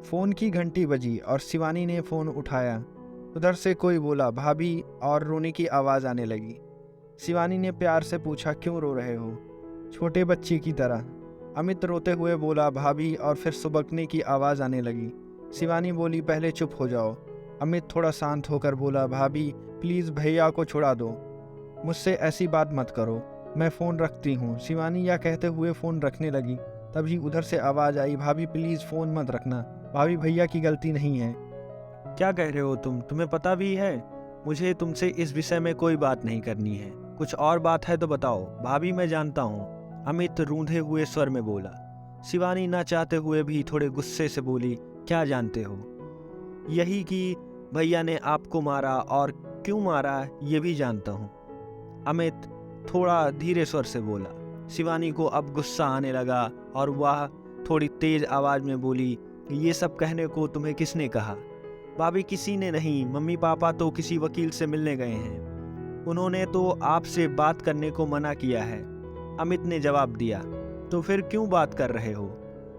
Phone की घंटी बजी और शिवानी ने फ़ोन उठाया। उधर से कोई बोला भाभी और रोने की आवाज़ आने लगी। शिवानी ने प्यार से पूछा क्यों रो रहे हो, छोटे बच्चे की तरह। अमित रोते हुए बोला भाभी और फिर सुबकने की आवाज़ आने लगी। शिवानी बोली पहले चुप हो जाओ। अमित थोड़ा शांत होकर बोला भाभी प्लीज़ भैया को छुड़ा दो, मुझसे ऐसी बात मत करो, मैं फ़ोन रखती हूँ। शिवानी यह कहते हुए फ़ोन रखने लगी, तभी उधर से आवाज़ आई भाभी प्लीज़ फ़ोन मत रखना, भाभी भैया की गलती नहीं है। क्या कह रहे हो तुम? तुम्हें पता भी है मुझे तुमसे इस विषय में कोई बात नहीं करनी है। कुछ और बात है तो बताओ। भाभी मैं जानता हूँ, अमित रूंधे हुए स्वर में बोला। शिवानी ना चाहते हुए भी थोड़े गुस्से से बोली, क्या जानते हो? यही कि भैया ने आपको मारा, और क्यों मारा ये भी जानता हूँ। अमित थोड़ा धीरे स्वर से बोला। शिवानी को अब गुस्सा आने लगा और वह थोड़ी तेज आवाज में बोली, ये सब कहने को तुम्हें किसने कहा? भाभी किसी ने नहीं, मम्मी पापा तो किसी वकील से मिलने गए हैं, उन्होंने तो आपसे बात करने को मना किया है, अमित ने जवाब दिया। तो फिर क्यों बात कर रहे हो?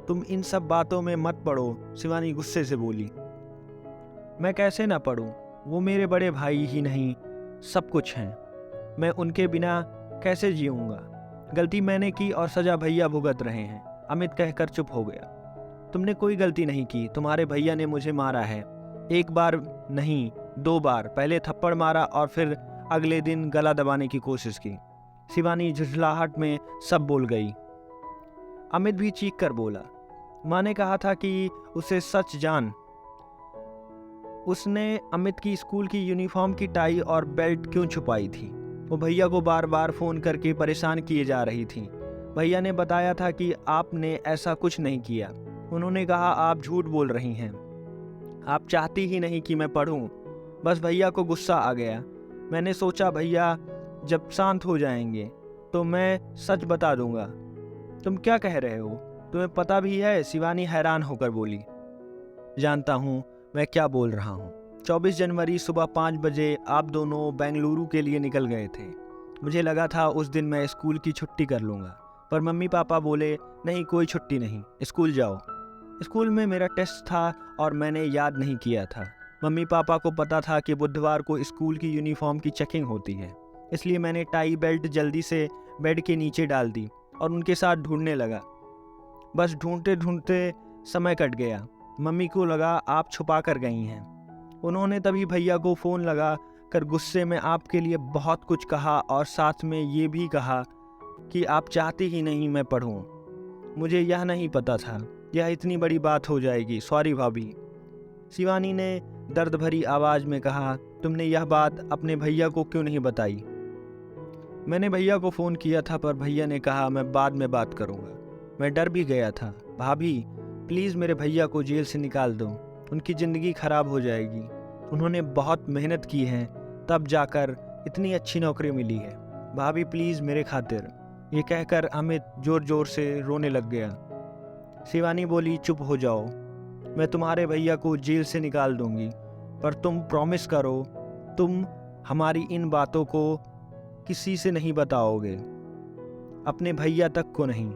तुम इन सब बातों में मत पड़ो, शिवानी गुस्से से बोली। मैं कैसे ना पढ़ूं? वो मेरे बड़े भाई ही नहीं सब कुछ हैं, मैं उनके बिना कैसे जीऊंगा? गलती मैंने की और सजा भैया भुगत रहे हैं, अमित कहकर चुप हो गया। तुमने कोई गलती नहीं की, तुम्हारे भैया ने मुझे मारा है, एक बार नहीं 2 बार, पहले थप्पड़ मारा और फिर अगले दिन गला दबाने की कोशिश की। शिवानी झुंझलाहट में सब बोल गई। अमित भी चीख कर बोला, माँ ने कहा था कि उसे सच जान। उसने अमित की स्कूल की यूनिफॉर्म की टाई और बेल्ट क्यों छुपाई थी? वो भैया को बार बार फ़ोन करके परेशान किए जा रही थी। भैया ने बताया था कि आपने ऐसा कुछ नहीं किया। उन्होंने कहा आप झूठ बोल रही हैं, आप चाहती ही नहीं कि मैं पढ़ूं। बस भैया को गुस्सा आ गया। मैंने सोचा भैया जब शांत हो जाएंगे तो मैं सच बता दूंगा। तुम क्या कह रहे हो? तुम्हें पता भी है? शिवानी हैरान होकर बोली। जानता हूँ मैं क्या बोल रहा हूँ। 24 जनवरी सुबह 5 बजे आप दोनों बेंगलुरु के लिए निकल गए थे। मुझे लगा था उस दिन मैं स्कूल की छुट्टी कर लूँगा, पर मम्मी पापा बोले नहीं, कोई छुट्टी नहीं, स्कूल जाओ। स्कूल में मेरा टेस्ट था और मैंने याद नहीं किया था। मम्मी पापा को पता था कि बुधवार को स्कूल की यूनिफॉर्म की चेकिंग होती है, इसलिए मैंने टाई बेल्ट जल्दी से बेड के नीचे डाल दी और उनके साथ ढूंढने लगा। बस ढूंढते ढूंढते समय कट गया। मम्मी को लगा आप छुपा कर गई हैं। उन्होंने तभी भैया को फ़ोन लगा कर गुस्से में आपके लिए बहुत कुछ कहा और साथ में ये भी कहा कि आप चाहती ही नहीं मैं पढ़ूं। मुझे यह नहीं पता था यह इतनी बड़ी बात हो जाएगी, सॉरी भाभी। शिवानी ने दर्द भरी आवाज़ में कहा, तुमने यह बात अपने भैया को क्यों नहीं बताई? मैंने भैया को फ़ोन किया था पर भैया ने कहा मैं बाद में बात करूँगा। मैं डर भी गया था। भाभी प्लीज़ मेरे भैया को जेल से निकाल दो, उनकी ज़िंदगी ख़राब हो जाएगी। उन्होंने बहुत मेहनत की है, तब जाकर इतनी अच्छी नौकरी मिली है। भाभी प्लीज़ मेरे खातिर। ये कहकर अमित ज़ोर ज़ोर से रोने लग गया। शिवानी बोली चुप हो जाओ, मैं तुम्हारे भैया को जेल से निकाल दूंगी, पर तुम प्रॉमिस करो तुम हमारी इन बातों को किसी से नहीं बताओगे, अपने भैया तक को नहीं।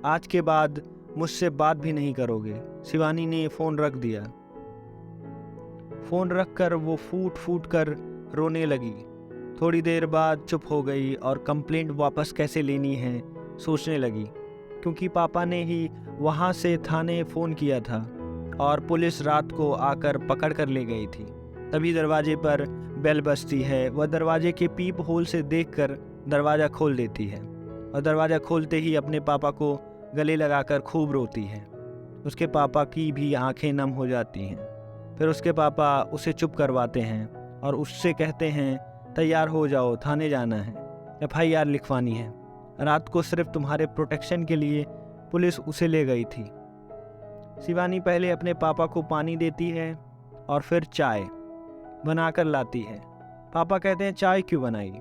आज के बाद मुझसे बात भी नहीं करोगे। शिवानी ने फ़ोन रख दिया। फ़ोन रख कर वो फूट फूट कर रोने लगी। थोड़ी देर बाद चुप हो गई और कंप्लेंट वापस कैसे लेनी है सोचने लगी, क्योंकि पापा ने ही वहाँ से थाने फ़ोन किया था और पुलिस रात को आकर पकड़ कर ले गई थी। तभी दरवाजे पर बेल बजती है। वह दरवाजे के पीप होल से देखकर दरवाज़ा खोल देती है और दरवाज़ा खोलते ही अपने पापा को गले लगाकर खूब रोती है। उसके पापा की भी आंखें नम हो जाती हैं। फिर उसके पापा उसे चुप करवाते हैं और उससे कहते हैं तैयार हो जाओ, थाने जाना है, FIR लिखवानी है। रात को सिर्फ तुम्हारे प्रोटेक्शन के लिए पुलिस उसे ले गई थी। शिवानी पहले अपने पापा को पानी देती है और फिर चाय बनाकर लाती है। पापा कहते हैं चाय क्यों बनाई?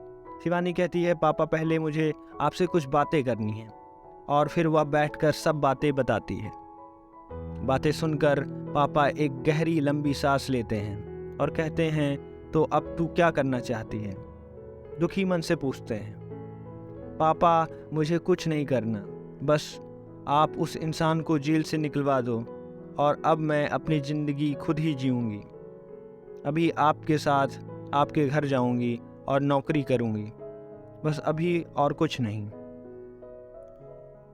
शिवानी कहती है पापा पहले मुझे आपसे कुछ बातें करनी हैं, और फिर वह बैठकर सब बातें बताती है। बातें सुनकर पापा एक गहरी लंबी सांस लेते हैं और कहते हैं तो अब तू क्या करना चाहती है? दुखी मन से पूछते हैं। पापा मुझे कुछ नहीं करना, बस आप उस इंसान को जेल से निकलवा दो और अब मैं अपनी ज़िंदगी खुद ही जीऊँगी। अभी आपके साथ आपके घर जाऊँगी और नौकरी करूँगी, बस अभी और कुछ नहीं।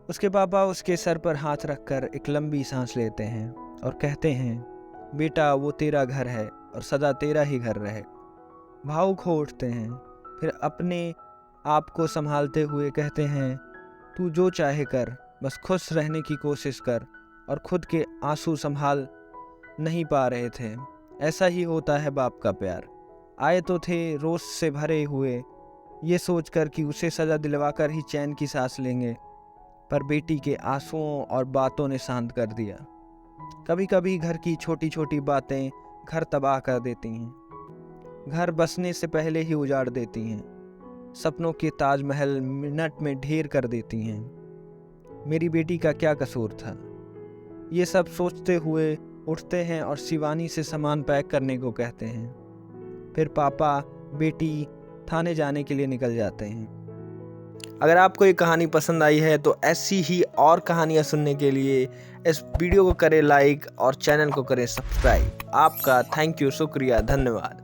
उसके पापा उसके सर पर हाथ रखकर एक लंबी सांस लेते हैं और कहते हैं, बेटा वो तेरा घर है और सदा तेरा ही घर रहे। भावुक हो उठते हैं, फिर अपने आप को संभालते हुए कहते हैं, तू जो चाहे कर, बस खुश रहने की कोशिश कर। और खुद के आंसू संभाल नहीं पा रहे थे। ऐसा ही होता है बाप का प्यार। आए तो थे रोष से भरे हुए, ये सोचकर कि उसे सज़ा दिलवाकर ही चैन की सांस लेंगे, पर बेटी के आंसुओं और बातों ने शांत कर दिया। कभी कभी घर की छोटी छोटी बातें घर तबाह कर देती हैं, घर बसने से पहले ही उजाड़ देती हैं, सपनों के ताजमहल मिनट में ढेर कर देती हैं। मेरी बेटी का क्या कसूर था? ये सब सोचते हुए उठते हैं और शिवानी से सामान पैक करने को कहते हैं। फिर पापा बेटी थाने जाने के लिए निकल जाते हैं। अगर आपको ये कहानी पसंद आई है तो ऐसी ही और कहानियाँ सुनने के लिए इस वीडियो को करें लाइक और चैनल को करें सब्सक्राइब। आपका थैंक यू, शुक्रिया, धन्यवाद।